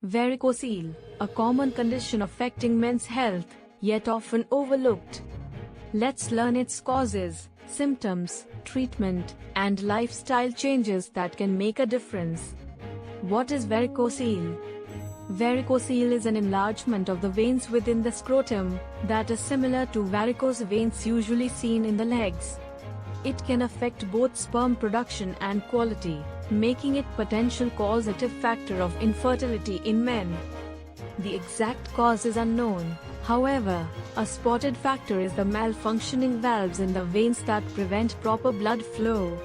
Varicocele, a common condition affecting men's health, yet often overlooked. Let's learn its causes, symptoms, treatment, and lifestyle changes that can make a difference. What is varicocele? Varicocele is an enlargement of the veins within the scrotum that is similar to varicose veins usually seen in the legs. It can affect both sperm production and quality, making it potential causative factor of infertility in men. The exact cause is unknown. However, a spotted factor is the malfunctioning valves in the veins that prevent proper blood flow.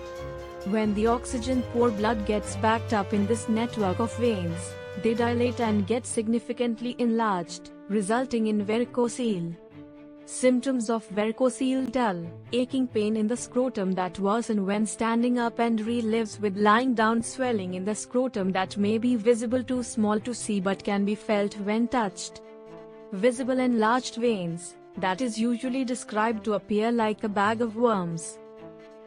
When the oxygen-poor blood gets backed up in this network of veins, they dilate and get significantly enlarged, resulting in varicocele. Symptoms of varicocele: dull, aching pain in the scrotum that worsen when standing up and relieves with lying down, swelling in the scrotum that may be visible too small to see but can be felt when touched. Visible enlarged veins, that is usually described to appear like a bag of worms.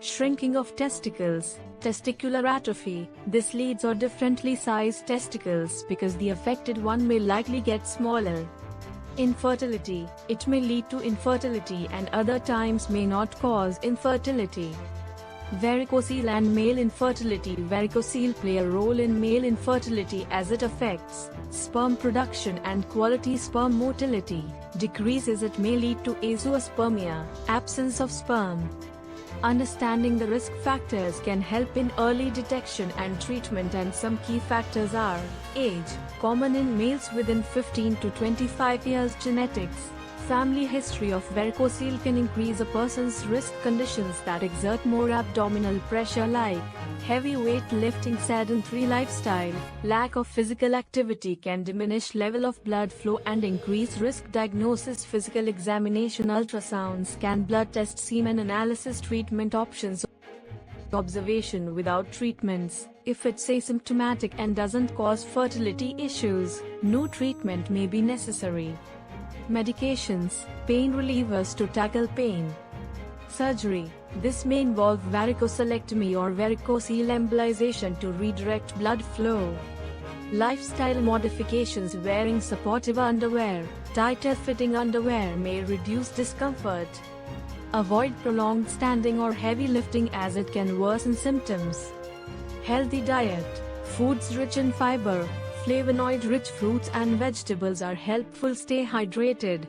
Shrinking of testicles, testicular atrophy, this leads or differently sized testicles because the affected one may likely get smaller. Infertility, it may lead to infertility and other times may not cause infertility. Varicocele and male infertility. Varicocele play a role in male infertility as it affects sperm production and quality. Sperm motility decreases. It may lead to azoospermia, absence of sperm. Understanding the risk factors can help in early detection and treatment, and some key factors are: age, common in males within 15 to 25 years; genetics, family history of varicocele can increase a person's risk; conditions that exert more abdominal pressure like heavy weight lifting; sedentary lifestyle, lack of physical activity can diminish level of blood flow and increase risk; diagnosis, physical examination, ultrasound scan, blood test, semen analysis; treatment options, observation without treatments. If it's asymptomatic and doesn't cause fertility issues, no treatment may be necessary. Medications, pain relievers to tackle pain. Surgery, this may involve varicocelectomy or varicocele embolization to redirect blood flow. Lifestyle modifications, wearing supportive underwear, tighter fitting underwear may reduce discomfort. Avoid prolonged standing or heavy lifting as it can worsen symptoms. Healthy diet, foods rich in fiber, flavonoid-rich fruits and vegetables are helpful. Stay hydrated.